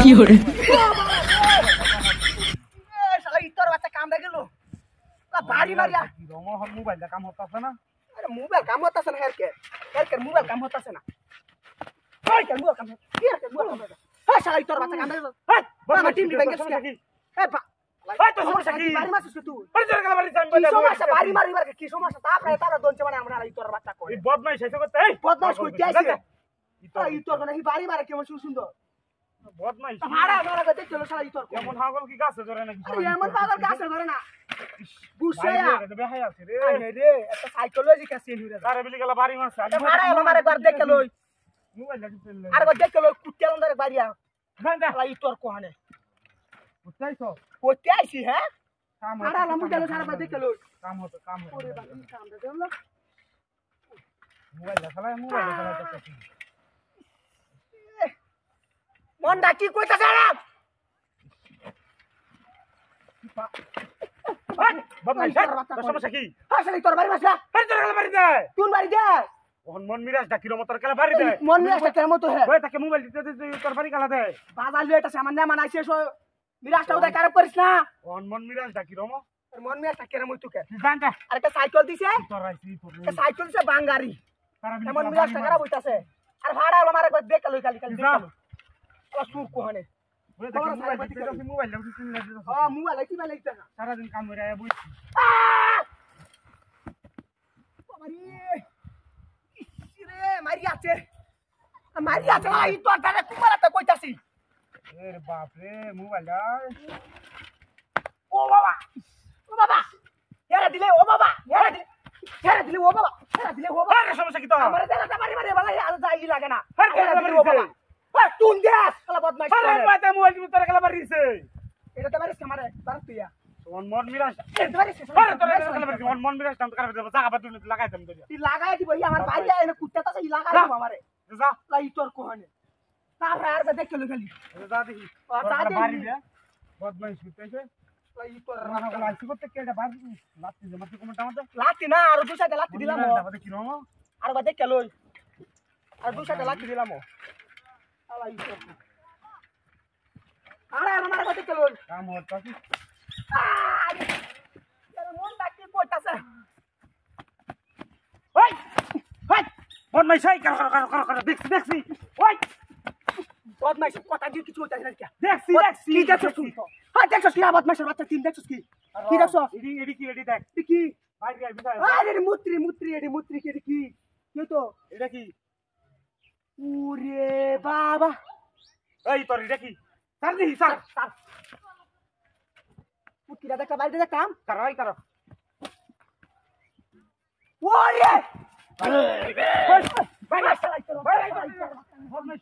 কি করে শালা ইতর বাচ্চা কামড়া গেল বাড়ি মারিয়া মোবাইল কাম হতাছে না আরে মোবাইল কাম হতাছে না হেরকে মোবাইল কাম হতাছে না ওই কেন মোবাইল কাম কি হেরকে মোবাইল কাম হতাছে হ্যাঁ শালা ইতর বাচ্চা কামড়া গেল হ্যাঁ বাবা টিম দি ব্যাংকে কি এ বা ওই তো সমস্যা কি বাড়ি মারছিস তুই আরে তোর গলা বাড়ি যাই কি সমস্যা বাড়ি মারিবার কি সমস্যা তারা দনছে মানে আমরা ইতর বাচ্চা কই এই বদমাইশ হইছে করতে এই বদমাশ কইতে আইছে ইতর মানে বাড়ি মারে কেমন সুন্দর বদমাইশ ভাড়া ভাড়া দেখতে চলো শালা ইতর এমন হাগল কি গাছে ধরে নাকি এমন পাগল গাছে ধরে না বুঝছে বেহাই আছে রে আরে রে একটা সাইকোলজি কা সিন হইরা তারে বিলি গলা বাড়ি মারছে আরে ভাড়া আমার একবার দেখে লই মোবাইল লাগি ফেললে আরে একবার দেখে লই কুত্তে লন্ডারে বাড়িয়া না না শালা ইতর কোহানে বুঝছাইছো কইতে আইছি হ্যাঁ কাম ভাড়া লামু গেল সারা বার দেখে লই কাম হতো ওরে বাবা কাম দে দেলো মোবাইল চালায় করতে মন ডাকি কইতাছে না বদমাইশ সমস্যা কি আসলে তোর বাড়ি মাসলা আরে তোর গলা বাড়ি যায় তুই বাড়ি দে ওহন মন মিরাজ ডাকি রম তোর গলা বাড়ি যায় মন নিয়ে আসতে কেমন তো হে ওই তাকে মোবাইল দিতে দিতে তোর বাড়ি গলা দেয় বাজার লিয়ে এটা সামান্য মানাইছে সো মিরাজটা উদয় খারাপ করিস না ওহন মন মিরাজ ডাকি রম তোর মন নিয়ে আসতে কেমন তুই কে জানতা আর একটা সাইকেল দিছে তোর আইছি তোর একটা সাইকেল দিছে বাঙ্গারি তারা বিলি এমন মিরাজটা খারাপ হইতাছে আর ভাড়া হলো আমার একবার দেখে লই খালি খালি দেখে লই আলা সুর কোহানে ওই তাকে মোবাইল দিতে মোবাইল লাগি চিনলে হ্যাঁ মোবাইল কি বেলা ইতা না সারা দিন কাম করে আয়া বইছি বাবারি রে মারি আছে আই তো তারে তোমার একটা কইতাছি এর বাপ রে মোবাইল ও বাবা হেরা দিলে ও বাবা হেরা দিলে ও বাবা আরে সমস্যা কি তো আমারে দেনাটা মারি মারি বালা আর যাই লাগে না হেরা দিলে ও বাবা। ওই তুন দেস শালা বদমাইশ আরে বাতা মোবাইল দিতে তোর গলা বাড়ি দিছে এটা তো মারিস আমারে বারত তুইয়া ওহন মন মিরাজ এটা মারিস আরে তোর গলা বাড়ি ওহন মন মিরাজ টাম তো করে দেব জায়গা বাদ দিলে লাগাই দেব তোর তুই লাগাই দিব আমার বাড়ি আয় না কুত্তা তাছে লাগাই দিব আমারে যা লাই তোর কোহানে তারপরে আর দেখে লই খালি যা দেখি ও, যা দেখি। বাড়ি দে বদমাইশ করতেছে লাই তোর রানা গলা আইছি করতে কে এটা বাড়ি লাত্তি যে মাটি কমটা আমাদের লাতি না আর দুই সাইডে লাতি দিলাম দাবাতে কি রম আর বা দেখে লই আর দুই সাইডে লাতি দিলাম আলাই তোর আরে আমার বাড়ি দেখে লই কাম হতাছি মন ডাকি কইতাছে ওই ওই বদমাইশ এই কর দেখছি ওই বদমাইশ কথা দিয়ে কিছু হইতাছে না কি দেখছি কি দেখছস তুই হ্যাঁ দেখছস কি বদমাইশের বাচ্চা তিন দেখছস কি কি দেখছস এডি কি এডি দেখ তুই কি বাইরে আই বিদায় আরে রে মুত্রি কি কি কি তো এটা কি ওরে বাবা এই তোর এটা কি স্যার দেখি স্যার স্যার মুত্রিটা দেখা বাইরে দেখ কাম কারাই কারা ওরে বাইরে বাইরে চালাই তো বাইরে বদমাইশ